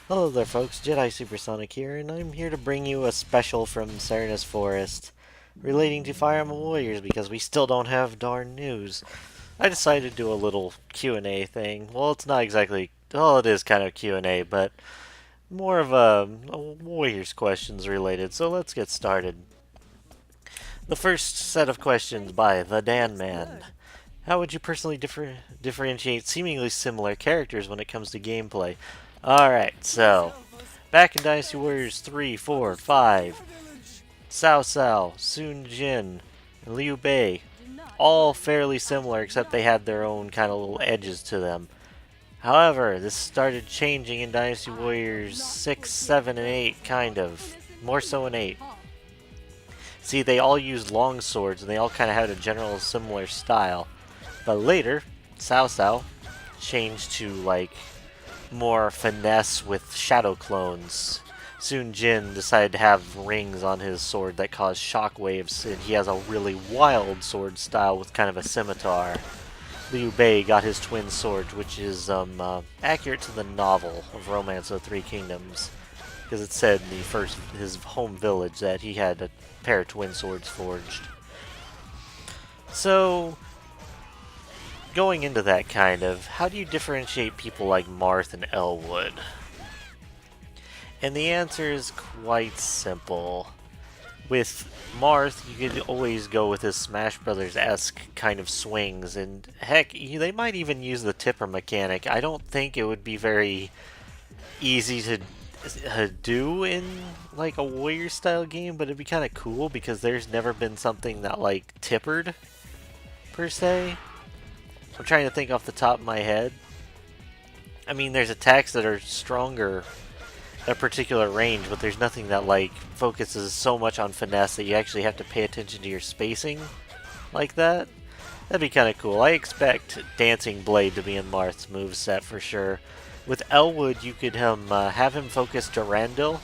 Hello there folks, Jedi Supersonic here, and I'm here to bring you a special from Serenes Forest relating to Fire Emblem Warriors because we still don't have darn news. I decided to do a little Q&A thing. Well, it's not exactly, well, it is kind of Q&A, but more of a Warriors questions related, so let's get started. The first set of questions by the Dan Man. How would you personally differentiate seemingly similar characters when it comes to gameplay? Alright, so back in Dynasty Warriors 3, 4, 5, Cao Cao, Sun Jin, and Liu Bei, all fairly similar except they had their own kind of little edges to them. However, this started changing in Dynasty Warriors 6, 7, and 8, kind of. More so in 8. See, they all used long swords and they all kind of had a general similar style. But later, Cao Cao changed to like more finesse with shadow clones. Sun Jin decided to have rings on his sword that cause shockwaves, and he has a really wild sword style with kind of a scimitar. Liu Bei got his twin sword, which is accurate to the novel of Romance of the Three Kingdoms, because it said in the first his home village that he had a pair of twin swords forged. So, going into that kind of, how do you differentiate people like Marth and Elwood? And the answer is quite simple. With Marth, you could always go with his Smash Brothers-esque kind of swings, and heck, they might even use the tipper mechanic. I don't think it would be very easy to do in like a warrior style game, but it'd be kind of cool because there's never been something that like tippered per se. I'm trying to think off the top of my head. I mean, there's attacks that are stronger at a particular range, but there's nothing that like focuses so much on finesse that you actually have to pay attention to your spacing like that. That'd be kind of cool. I expect Dancing Blade to be in Marth's moveset for sure. With Elwood, you could have him focus Durandal,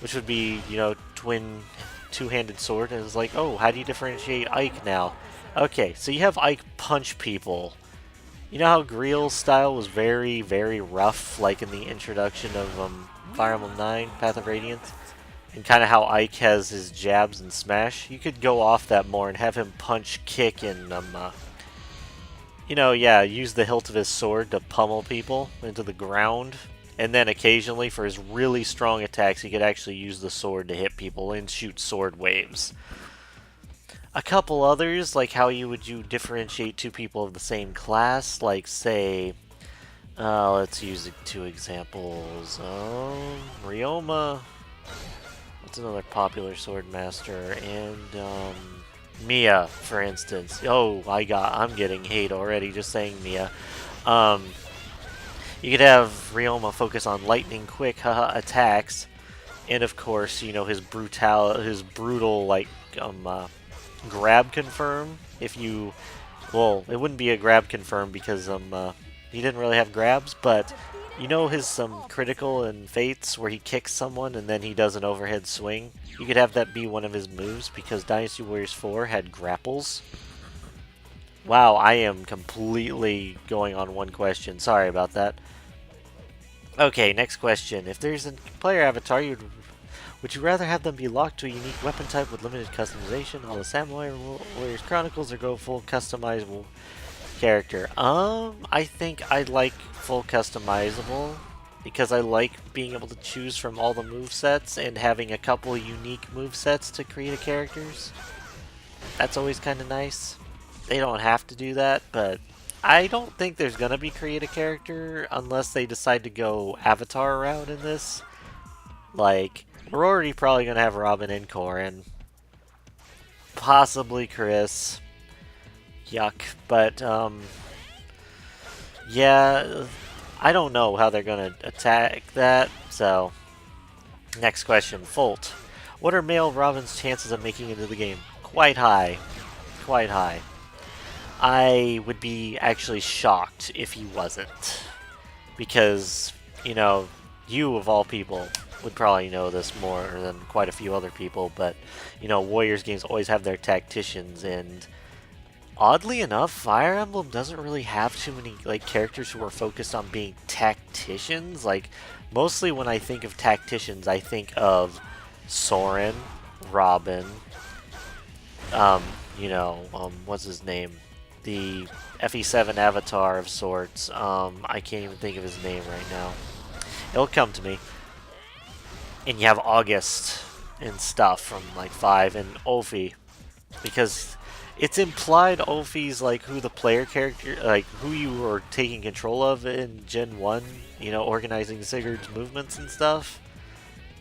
which would be, you know, twin two-handed sword, and it's like, oh, how do you differentiate Ike now? Okay, so you have Ike punch people. You know how Greel's style was very, very rough, like in the introduction of Fire Emblem 9, Path of Radiance? And kind of how Ike has his jabs and smash? You could go off that more and have him punch, kick, and, you know, yeah, use the hilt of his sword to pummel people into the ground. And then occasionally, for his really strong attacks, he could actually use the sword to hit people and shoot sword waves. A couple others, like how you differentiate two people of the same class, like say, let's use two examples. Ryoma, what's another popular sword master, and Mia, for instance. Oh, I'm getting hate already just saying Mia. You could have Ryoma focus on lightning quick attacks, and of course, you know, his brutal like grab confirm. If you, well, it wouldn't be a grab confirm because he didn't really have grabs, but you know his critical and fates where he kicks someone and then he does an overhead swing. You could have that be one of his moves because Dynasty Warriors 4 had grapples. Wow, I am completely going on one question. Sorry about that. Okay, next question. If there's a player avatar, would you rather have them be locked to a unique weapon type with limited customization, all the Samurai Warriors Chronicles, or go full customizable character? I think I like full customizable because I like being able to choose from all the movesets and having a couple unique movesets to create characters. That's always kind of nice. They don't have to do that, but I don't think there's gonna be create a character unless they decide to go avatar route in this. Like, we're already probably gonna have Robin and Corrin, possibly Chris. Yuck, but yeah, I don't know how they're gonna attack that. So, next question, Folt. What are male Robin's chances of making it into the game? Quite high, quite high. I would be actually shocked if he wasn't. Because, you know, you of all people would probably know this more than quite a few other people, but, you know, Warriors games always have their tacticians, and Oddly enough, Fire Emblem doesn't really have too many like characters who are focused on being tacticians. Like mostly when I think of tacticians, I think of Soren, Robin, um, what's his name? The FE7 avatar of sorts. I can't even think of his name right now. It'll come to me. And you have August and stuff from like 5 and Ophi. Because it's implied Ophi's like who the player character, like who you were taking control of in Gen 1, organizing Sigurd's movements and stuff.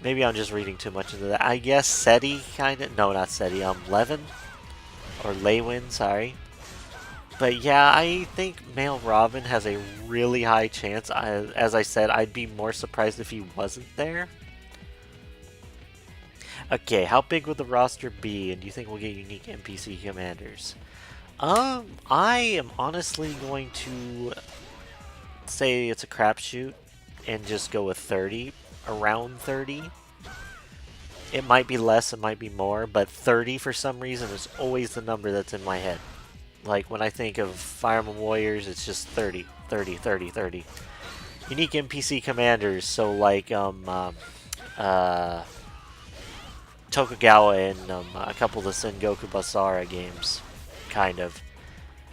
Maybe I'm just reading too much into that. I guess Seti kinda, no not Seti, Levin? Or Leywin, sorry. But yeah, I think male Robin has a really high chance. As I said, I'd be more surprised if he wasn't there. Okay, how big would the roster be, and do you think we'll get unique NPC commanders? I am honestly going to say it's a crapshoot and just go with 30, around 30. It might be less, it might be more, but 30 for some reason is always the number that's in my head. Like when I think of Fire Emblem Warriors, it's just 30, 30, 30, 30. Unique NPC commanders, so like Tokugawa and a couple of the Sengoku Basara games, kind of.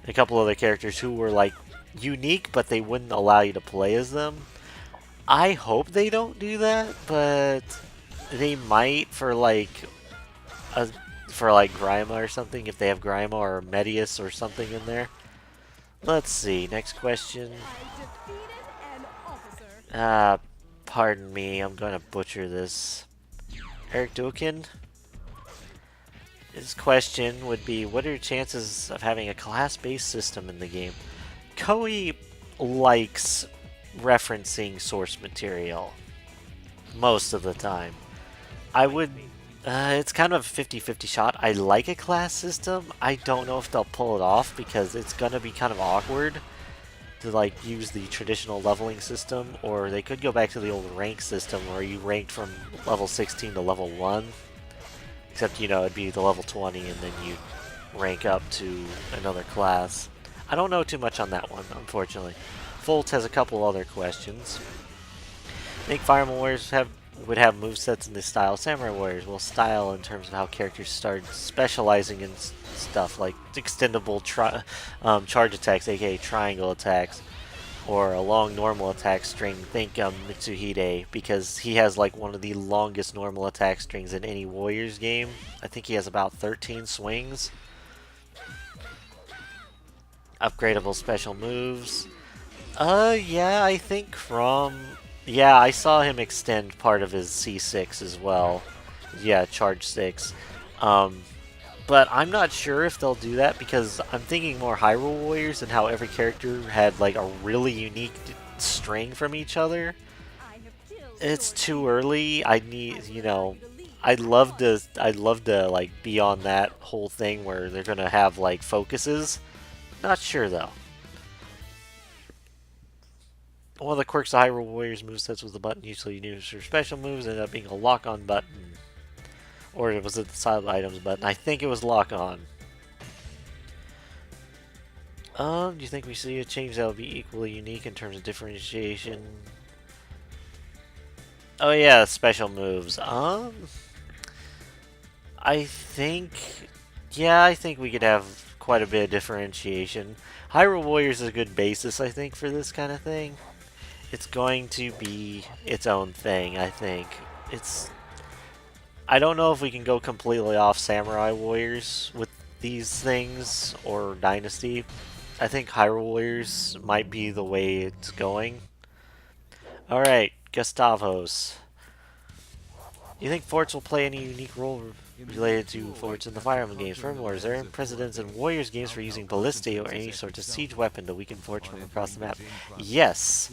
A couple other characters who were like unique, but they wouldn't allow you to play as them. I hope they don't do that, but they might for like Grima or something, if they have Grima or Medius or something in there. Let's see. Next question. Pardon me, I'm gonna butcher this. Eric Dukin. His question would be, what are your chances of having a class-based system in the game? Koei likes referencing source material most of the time. I would... it's kind of a 50-50 shot. I like a class system. I don't know if they'll pull it off because it's going to be kind of awkward to like use the traditional leveling system, or they could go back to the old rank system where you ranked from level 16 to level 1. Except, it'd be the level 20 and then you rank up to another class. I don't know too much on that one, unfortunately. Volt has a couple other questions. I think Fire Emblem Warriors would have movesets in the style of Samurai Warriors. Well, style in terms of how characters start specializing in stuff like extendable charge attacks, aka triangle attacks, or a long normal attack string. Think Mitsuhide, because he has like one of the longest normal attack strings in any Warriors game. I think he has about 13 swings. Upgradable special moves. Yeah, I think yeah, I saw him extend part of his C6 as well. Yeah, charge 6. But I'm not sure if they'll do that because I'm thinking more Hyrule Warriors and how every character had like a really unique string from each other. It's too early. I need, I'd love to like be on that whole thing where they're gonna have like focuses. Not sure though. One of the quirks of Hyrule Warriors movesets was the button usually used for special moves ended up being a lock-on button. Or was it the side items button? I think it was lock-on. Do you think we see a change that will be equally unique in terms of differentiation? Oh yeah, special moves. I think... Yeah, I think we could have quite a bit of differentiation. Hyrule Warriors is a good basis, I think, for this kind of thing. It's going to be its own thing, I think. I don't know if we can go completely off Samurai Warriors with these things, or Dynasty. I think Hyrule Warriors might be the way it's going. Alright, Gustavos. Do you think forts will play any unique role related to forts in the Fire Emblem games? Furthermore, is there any precedence in Warriors games for using ballistae or any sort of siege weapon to weaken forts from across the map? Yes.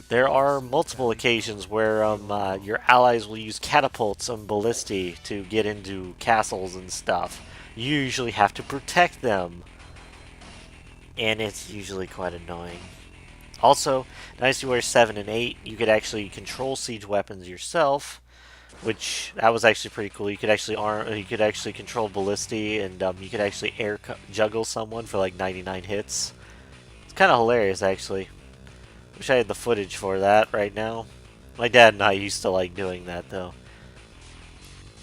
There are multiple occasions where your allies will use catapults and ballistae to get into castles and stuff. You usually have to protect them. And it's usually quite annoying. Also, Dynasty Warriors 7 and 8, you could actually control siege weapons yourself. which that was actually pretty cool. You could actually control ballisty, and you could actually juggle someone for like 99 hits. It's kind of hilarious, actually. Wish I had the footage for that right now. My dad and I used to like doing that, though.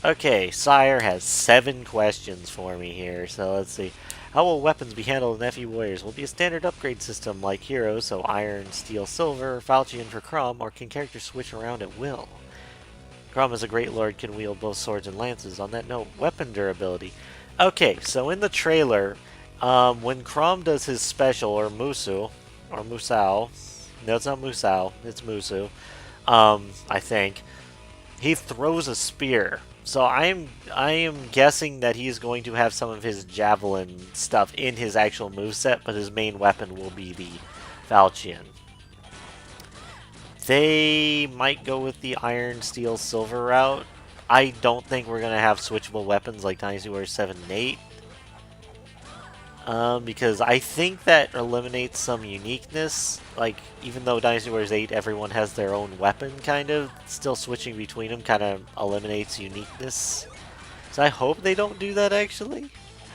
Okay, Sire has 7 questions for me here, so let's see. How will weapons be handled in FE Warriors? Will it be a standard upgrade system like Heroes, so Iron, Steel, Silver, Falchion for Crom, or can characters switch around at will? Crom as a Great Lord can wield both swords and lances. On that note, weapon durability. Okay, so in the trailer, when Crom does his special, or Musu, or Musou, no, it's not Musou, it's Musu, I think, he throws a spear. So I am guessing that he's going to have some of his javelin stuff in his actual moveset, but his main weapon will be the Falchion. They might go with the Iron, Steel, Silver route. I don't think we're going to have switchable weapons like Dynasty Warriors 7 and 8. Because I think that eliminates some uniqueness. Like, even though Dynasty Warriors 8, everyone has their own weapon, kind of, still switching between them kind of eliminates uniqueness. So I hope they don't do that, actually.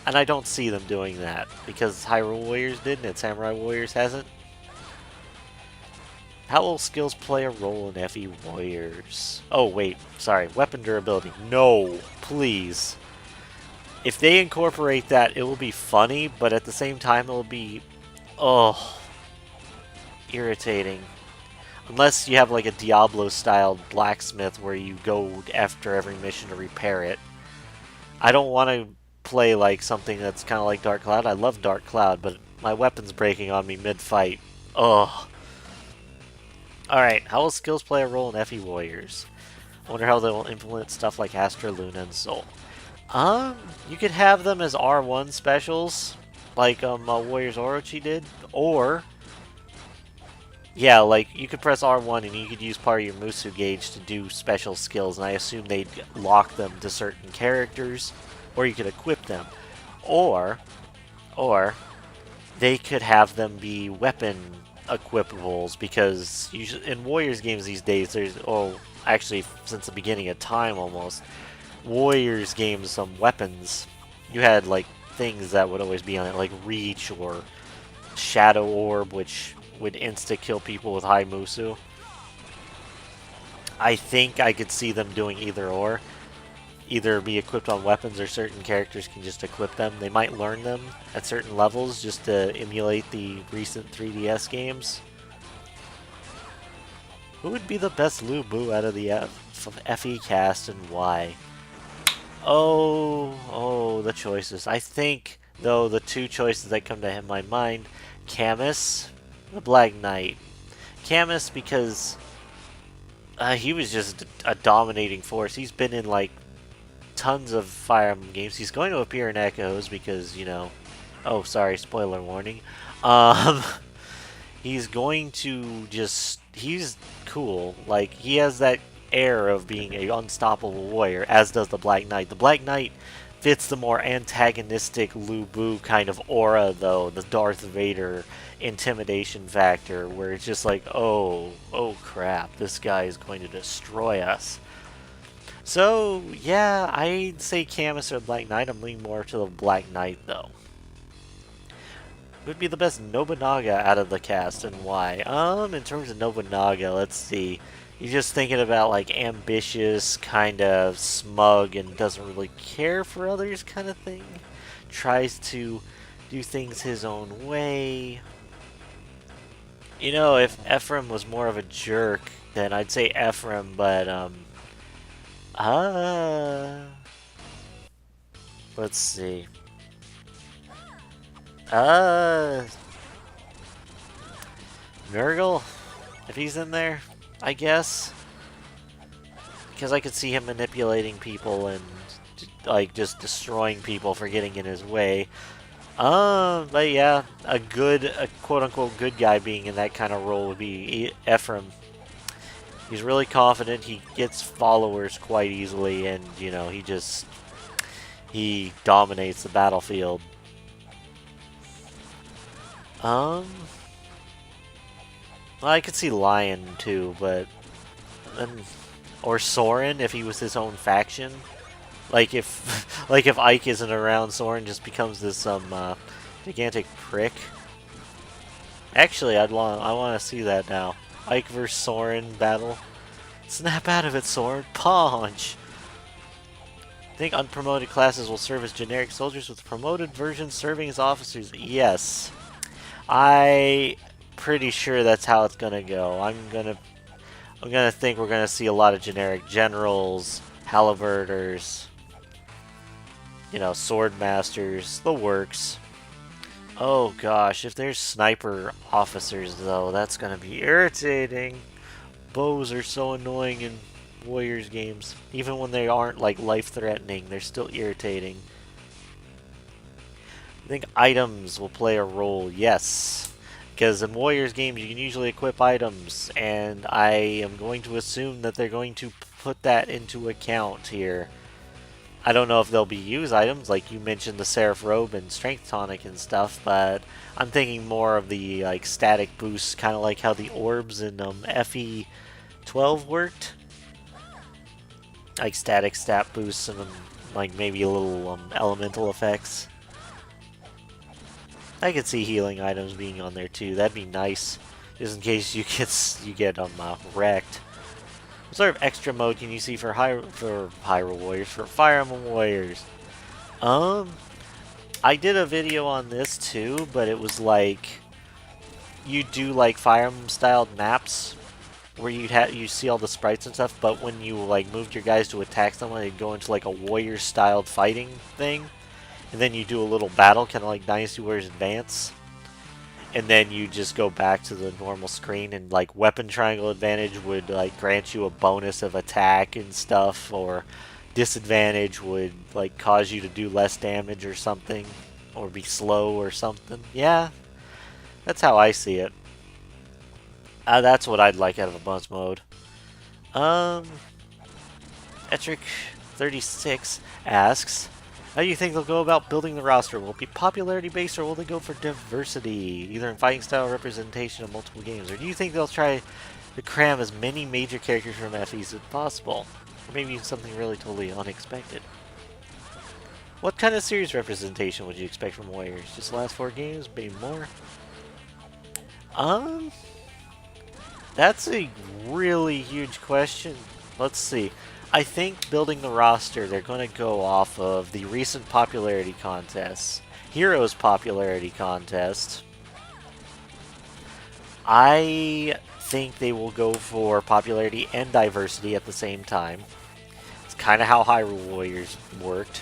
And I don't see them doing that, because Hyrule Warriors didn't and Samurai Warriors hasn't. How will skills play a role in FE Warriors? Oh, wait, sorry, weapon durability. No, please. If they incorporate that, it will be funny, but at the same time, it will be, irritating. Unless you have like a Diablo-style blacksmith where you go after every mission to repair it. I don't want to play like something that's kind of like Dark Cloud. I love Dark Cloud, but my weapon's breaking on me mid-fight. Ugh. Alright, how will skills play a role in FE Warriors? I wonder how they'll implement stuff like Astra, Luna, and Soul. You could have them as R1 specials, like Warriors Orochi did, or yeah, like you could press R1 and you could use part of your Musu gauge to do special skills, and I assume they'd lock them to certain characters, or you could equip them, or they could have them be weapon equipables, because usually in Warriors games these days, there's actually since the beginning of time almost. Warriors games, some weapons, you had like things that would always be on it, like Reach or Shadow Orb, which would insta-kill people with high Musu. I think I could see them doing either or. Either be equipped on weapons or certain characters can just equip them. They might learn them at certain levels just to emulate the recent 3DS games. Who would be the best Lu Bu out of the FE cast and why? Oh, the choices. I think, though, the 2 choices that come to my mind, Camus, the Black Knight. Camus because he was just a dominating force. He's been in, like, tons of Fire Emblem games. He's going to appear in Echoes because, you know... Oh, sorry, spoiler warning. He's going to just... He's cool. Like, he has that air of being an unstoppable warrior, as does the Black Knight. The Black Knight fits the more antagonistic Lu Bu kind of aura, though, the Darth Vader intimidation factor, where it's just like, oh crap, this guy is going to destroy us. So, yeah, I'd say Camus or Black Knight. I'm leaning more to the Black Knight, though. Who would be the best Nobunaga out of the cast, and why? In terms of Nobunaga, let's see. You're just thinking about, like, ambitious, kind of smug, and doesn't really care for others kind of thing. Tries to do things his own way. You know, if Ephraim was more of a jerk, then I'd say Ephraim, but, let's see. Nurgle? If he's in there? I guess. Because I could see him manipulating people and, like, just destroying people for getting in his way. But yeah, a quote-unquote good guy being in that kind of role would be Ephraim. He's really confident, he gets followers quite easily, and, you know, he dominates the battlefield. Well, I could see Lion too, but then Or Soren if he was his own faction. Like if like if Ike isn't around, Soren just becomes this gigantic prick. Actually, I want to see that now. Ike versus Soren battle. Snap out of it, Soren. Punch. I think unpromoted classes will serve as generic soldiers with promoted versions serving as officers. Yes. I pretty sure that's how it's gonna go. I'm gonna think we're gonna see a lot of generic generals, halberdiers, you know, sword masters, the works. Oh gosh, if there's sniper officers though, that's gonna be irritating. Bows are so annoying in Warriors games. Even when they aren't like life-threatening, they're still irritating. I think items will play a role, yes. Because in Warriors games you can usually equip items, and I am going to assume that they're going to put that into account here. I don't know if they'll be used items, like you mentioned the Seraph Robe and Strength Tonic and stuff, but I'm thinking more of the like static boosts, kind of like how the orbs in FE12 worked. Like static stat boosts and like maybe a little elemental effects. I could see healing items being on there too. That'd be nice, just in case you get wrecked. What sort of extra mode can you see for Hyrule Warriors, for Fire Emblem Warriors? I did a video on this too, but it was like you do like Fire Emblem styled maps where you see all the sprites and stuff, but when you like moved your guys to attack someone, they'd go into like a warrior styled fighting thing, and then you do a little battle, kind of like Dynasty Warriors Advance. And then you just go back to the normal screen, and like weapon triangle advantage would like grant you a bonus of attack and stuff, or disadvantage would like cause you to do less damage or something, or be slow or something. Yeah, that's how I see it. That's what I'd like out of a bonus mode. Etric36 asks, how do you think they'll go about building the roster? Will it be popularity based, or will they go for diversity, either in fighting style or representation of multiple games? Or do you think they'll try to cram as many major characters from FEs as possible? Or maybe something really totally unexpected? What kind of series representation would you expect from Warriors? Just the last 4 games? Maybe more? That's a really huge question. Let's see. I think building the roster, they're going to go off of the recent popularity contests. Heroes popularity contest. I think they will go for popularity and diversity at the same time. It's kind of how Hyrule Warriors worked.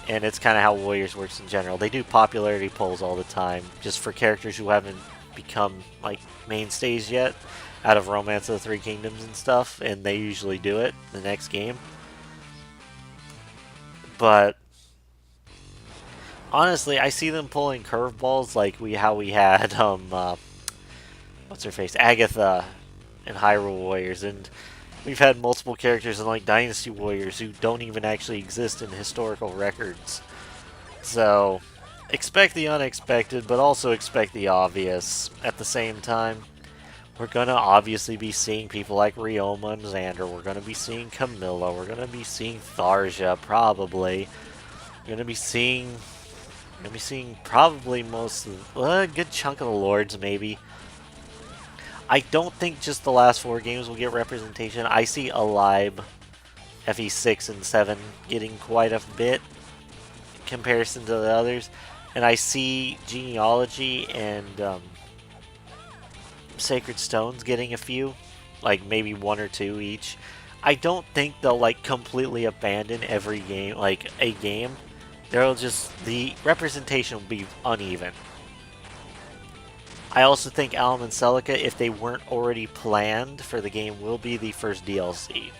And it's kind of how Warriors works in general. They do popularity polls all the time, just for characters who haven't become like mainstays yet, out of Romance of the Three Kingdoms and stuff, and they usually do it the next game. But honestly, I see them pulling curveballs like how we had what's her face, Agatha in Hyrule Warriors, and we've had multiple characters in like Dynasty Warriors who don't even actually exist in historical records. So expect the unexpected, but also expect the obvious at the same time. We're going to obviously be seeing people like Ryoma and Xander. We're going to be seeing Camilla. We're going to be seeing Tharja, probably. We're going to be seeing probably most of a good chunk of the Lords, maybe. I don't think just the last 4 games will get representation. I see Alib, FE6 and 7 getting quite a bit in comparison to the others. And I see Genealogy and Sacred Stones getting a few, like maybe 1 or 2 each. I don't think they'll like completely abandon every game, like a game. The representation will be uneven. I also think Alum and Celica, if they weren't already planned for the game, will be the first DLC.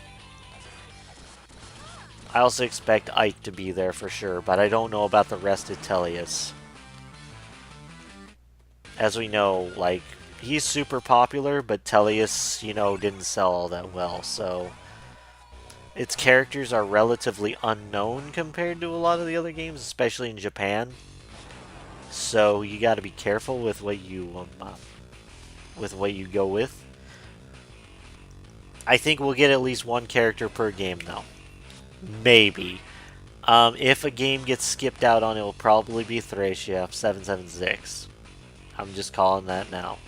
I also expect Ike to be there for sure, but I don't know about the rest of Tellius. As we know, like, he's super popular, but Tellius, didn't sell all that well, so its characters are relatively unknown compared to a lot of the other games, especially in Japan. So you got to be careful with what you go with. I think we'll get at least one character per game, though. Maybe. If a game gets skipped out on, it will probably be Thracia 776. I'm just calling that now.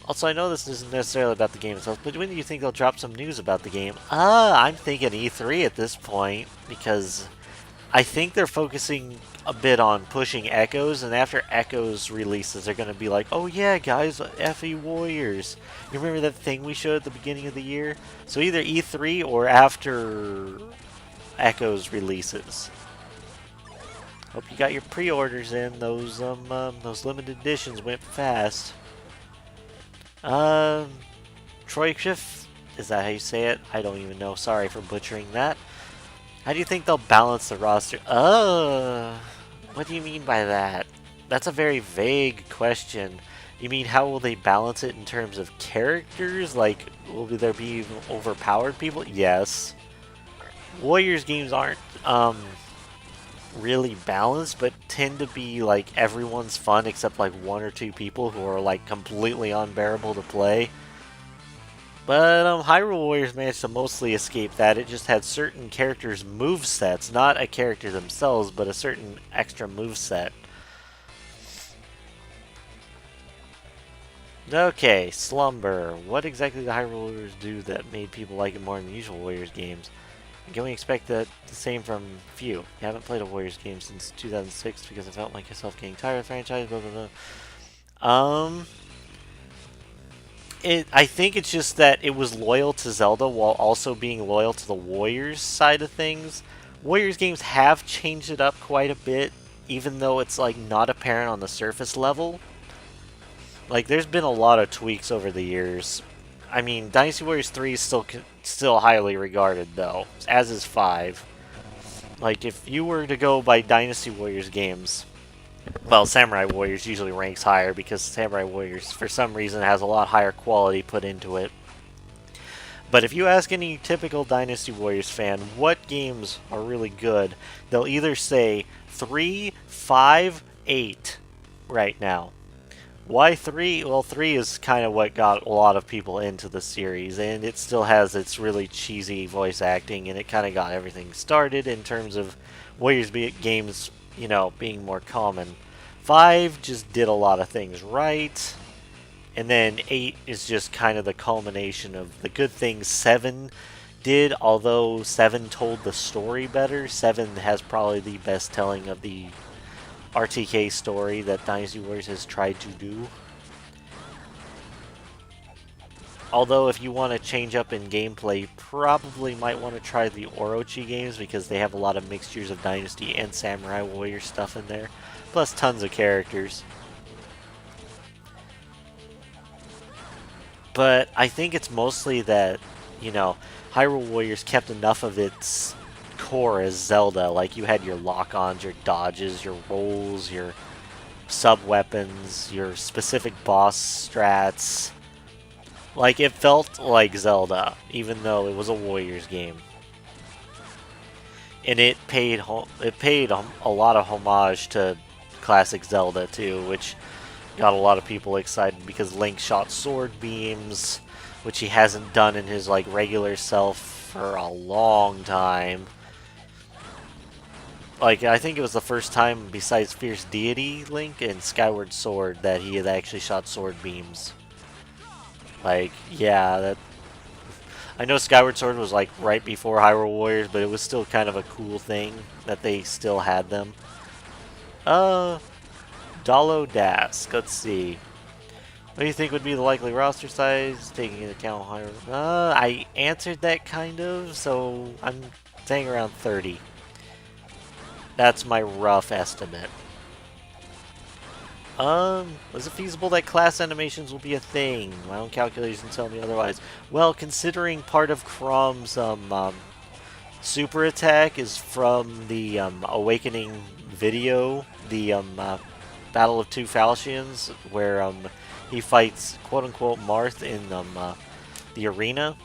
Also, I know this isn't necessarily about the game itself, but when do you think they'll drop some news about the game? I'm thinking E3 at this point, because I think they're focusing a bit on pushing Echoes, and after Echoes releases, they're going to be like, oh yeah, guys, FE Warriors. You remember that thing we showed at the beginning of the year? So either E3 or after Echoes releases. Hope you got your pre-orders in. Those limited editions went fast. Troy Schiff, is that how you say it? I don't even know. Sorry for butchering that. How do you think they'll balance the roster? What do you mean by that? That's a very vague question. You mean how will they balance it in terms of characters? Like, will there be overpowered people? Yes. Warriors games aren't, really balanced, but tend to be like everyone's fun except like one or two people who are like completely unbearable to play. But Hyrule Warriors managed to mostly escape that. It just had certain characters' movesets, not a character themselves, but a certain extra moveset. Okay, Slumber. What exactly did Hyrule Warriors do that made people like it more than the usual Warriors games? Can we expect the same from few? I haven't played a Warriors game since 2006 because I felt like myself getting tired of the franchise, blah, blah, blah. I think it's just that it was loyal to Zelda while also being loyal to the Warriors side of things. Warriors games have changed it up quite a bit, even though it's like not apparent on the surface level. Like, there's been a lot of tweaks over the years. I mean, Dynasty Warriors 3 is still highly regarded, though, as is 5. Like, if you were to go by Dynasty Warriors games, well, Samurai Warriors usually ranks higher because Samurai Warriors, for some reason, has a lot higher quality put into it. But if you ask any typical Dynasty Warriors fan what games are really good, they'll either say 3, 5, 8 right now. Why 3? Well, 3 is kind of what got a lot of people into the series, and it still has its really cheesy voice acting, and it kind of got everything started in terms of Warriors games, you know, being more common. 5 just did a lot of things right, and then 8 is just kind of the culmination of the good things 7 did, although 7 told the story better. 7 has probably the best telling of the RTK story that Dynasty Warriors has tried to do. Although if you want to change up in gameplay, you probably might want to try the Orochi games because they have a lot of mixtures of Dynasty and Samurai Warrior stuff in there. Plus tons of characters. But I think it's mostly that, you know, Hyrule Warriors kept enough of its core as Zelda. Like, you had your lock-ons, your dodges, your rolls, your sub-weapons, your specific boss strats. Like, it felt like Zelda, even though it was a Warriors game. And it paid a lot of homage to classic Zelda, too, which got a lot of people excited because Link shot sword beams, which he hasn't done in his, like, regular self for a long time. Like, I think it was the first time, besides Fierce Deity Link and Skyward Sword, that he had actually shot sword beams. Like, yeah, that... I know Skyward Sword was, like, right before Hyrule Warriors, but it was still kind of a cool thing that they still had them. Dalo Dask, let's see. What do you think would be the likely roster size, taking into account Hyrule? I answered that, kind of, so I'm saying around 30. That's my rough estimate. Is it feasible that class animations will be a thing? My own calculations tell me otherwise. Well, considering part of Chrome's super attack is from the Awakening video, the Battle of Two Falchions, where he fights quote-unquote Marth in the arena.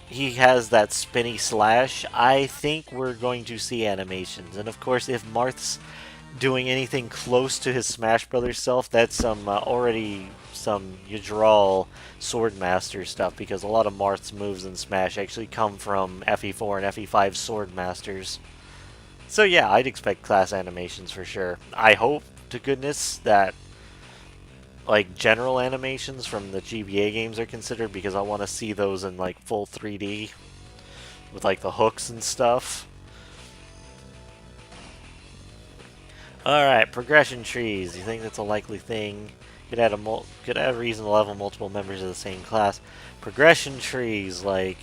He has that spinny slash. I think we're going to see animations. And of course, if Marth's doing anything close to his Smash Brothers self, that's already some Yggdrasil Swordmaster stuff, because a lot of Marth's moves in Smash actually come from FE4 and FE5 Swordmasters. So yeah, I'd expect class animations for sure. I hope to goodness that like general animations from the GBA games are considered, because I want to see those in like full 3D with like the hooks and stuff. Alright, progression trees. You think that's a likely thing? Could add a reason to level multiple members of the same class. Progression trees, like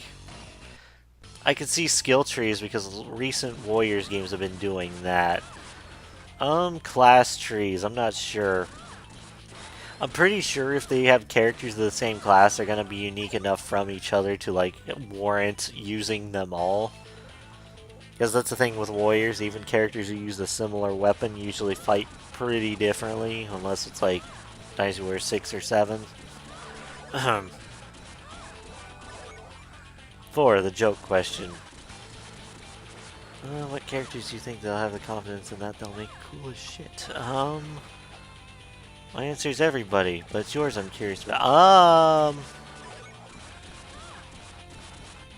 I could see skill trees because recent Warriors games have been doing that. Class trees, I'm not sure. I'm pretty sure if they have characters of the same class, they're gonna be unique enough from each other to like warrant using them all. Because that's the thing with Warriors, even characters who use a similar weapon usually fight pretty differently, unless it's like Dynasty Warriors 6 or 7. For the joke question. What characters do you think they'll have the confidence in that they'll make cool as shit? My answer is everybody, but it's yours I'm curious about.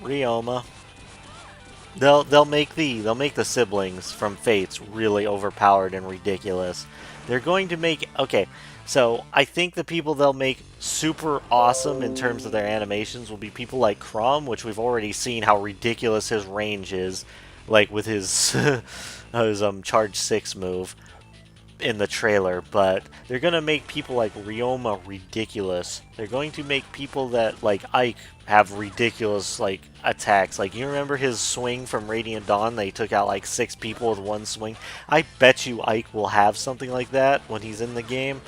Ryoma. They'll make the siblings from Fates really overpowered and ridiculous. They're going to make so I think the people they'll make super awesome in terms of their animations will be people like Chrom, which we've already seen how ridiculous his range is, like with his his charge 6 move in the trailer, but they're gonna make people like Ryoma ridiculous. They're going to make people that like Ike have ridiculous like attacks. Like, you remember his swing from Radiant Dawn? They took out like 6 people with one swing. I bet you Ike will have something like that when he's in the game.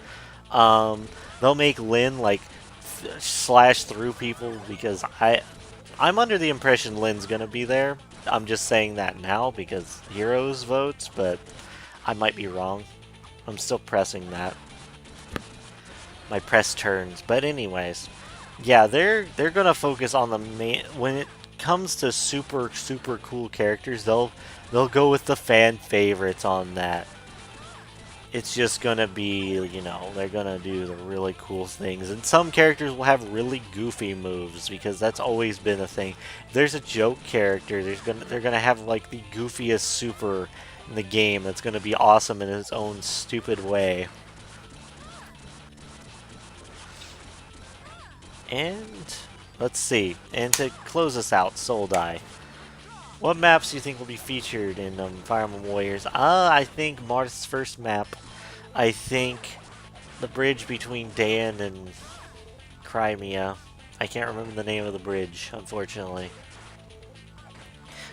They'll make Lyn like slash through people, because I'm under the impression Lyn's gonna be there. I'm just saying that now because Heroes votes, but I might be wrong. I'm still pressing that. My press turns. But anyways, yeah, they're gonna focus on the main. When it comes to super cool characters, they'll go with the fan favorites on that. It's just gonna be, you know, they're gonna do the really cool things, and some characters will have really goofy moves, because that's always been a thing. If there's a joke character, they're gonna have like the goofiest super in the game that's going to be awesome in its own stupid way. And let's see. And to close us out, Soldai. What maps do you think will be featured in Fire Emblem Warriors? I think Marth's first map. I think the bridge between Dan and Crimea. I can't remember the name of the bridge, unfortunately.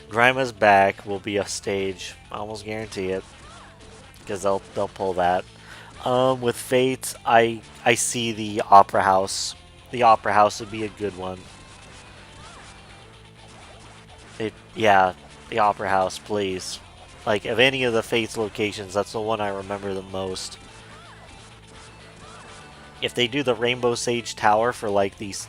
Grima's back will be a stage. I almost guarantee it, because they'll pull that. With Fate, I see the Opera House. The Opera House would be a good one. Yeah, the Opera House, please. Like, of any of the Fate's locations, that's the one I remember the most. If they do the Rainbow Sage Tower for like these...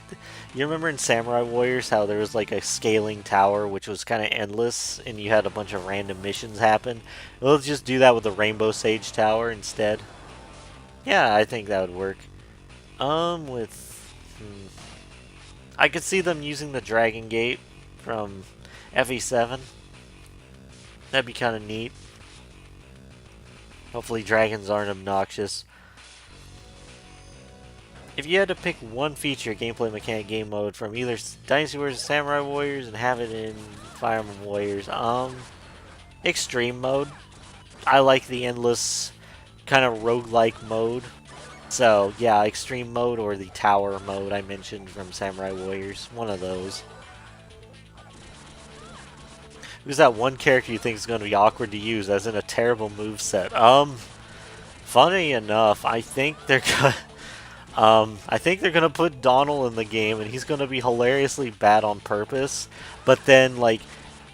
You remember in Samurai Warriors how there was like a scaling tower which was kind of endless and you had a bunch of random missions happen? We'll just do that with the Rainbow Sage Tower instead. Yeah, I think that would work. I could see them using the Dragon Gate from FE7. That'd be kind of neat. Hopefully dragons aren't obnoxious. If you had to pick one feature, gameplay mechanic, game mode from either Dynasty Warriors or Samurai Warriors and have it in Fire Emblem Warriors, Extreme mode. I like the endless kind of roguelike mode. So yeah, Extreme mode or the Tower mode I mentioned from Samurai Warriors. One of those. Who's that one character you think is going to be awkward to use, as in a terrible moveset? Funny enough, I think they're gonna... I think they're gonna put Donald in the game, and he's gonna be hilariously bad on purpose. But then, like,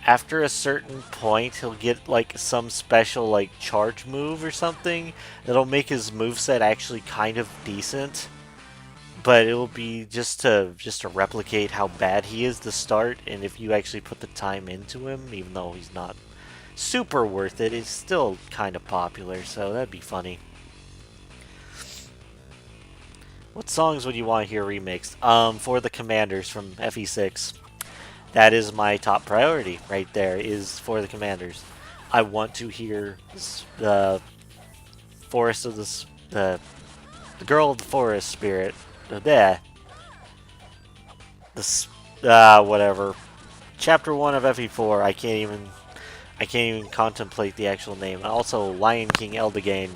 after a certain point, he'll get like some special like charge move or something that'll make his moveset actually kind of decent. But it will be just to replicate how bad he is to start. And if you actually put the time into him, even though he's not super worth it, it's still kind of popular. So that'd be funny. What songs would you want to hear remixed? For the Commanders from FE6. That is my top priority right there, is for the Commanders. I want to hear the Forest of the Girl of the Forest Spirit. Whatever. Chapter 1 of FE4, I can't even contemplate the actual name. Also, Lion King Eldegain.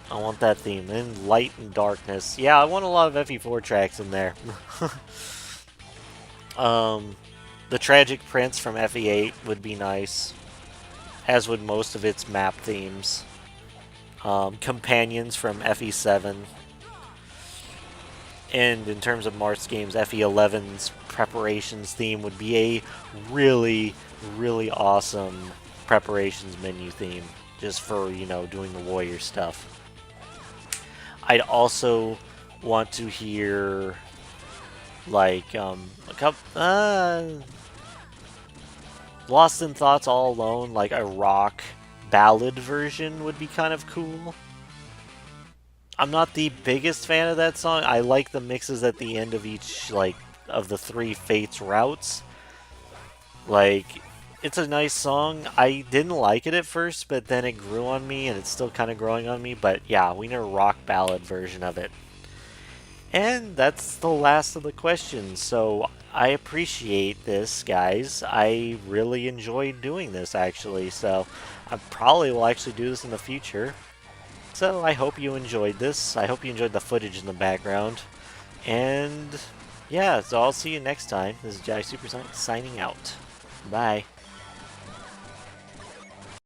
I want that theme. And Light and Darkness. Yeah, I want a lot of FE4 tracks in there. The Tragic Prince from FE8 would be nice, as would most of its map themes. Companions from FE7. And in terms of Marth's games, FE11's preparations theme would be a really, really awesome preparations menu theme, just for, you know, doing the warrior stuff. I'd also want to hear, like, a couple, Lost in Thoughts All Alone, like a rock ballad version would be kind of cool. I'm not the biggest fan of that song. I like the mixes at the end of each, like, of the 3 Fates routes. Like, it's a nice song. I didn't like it at first, but then it grew on me, and it's still kind of growing on me. But yeah, we need a rock ballad version of it. And that's the last of the questions. So I appreciate this, guys. I really enjoyed doing this, actually. So I probably will actually do this in the future. So I hope you enjoyed this. I hope you enjoyed the footage in the background. And yeah, so I'll see you next time. This is Jack Supersonic signing out. Bye.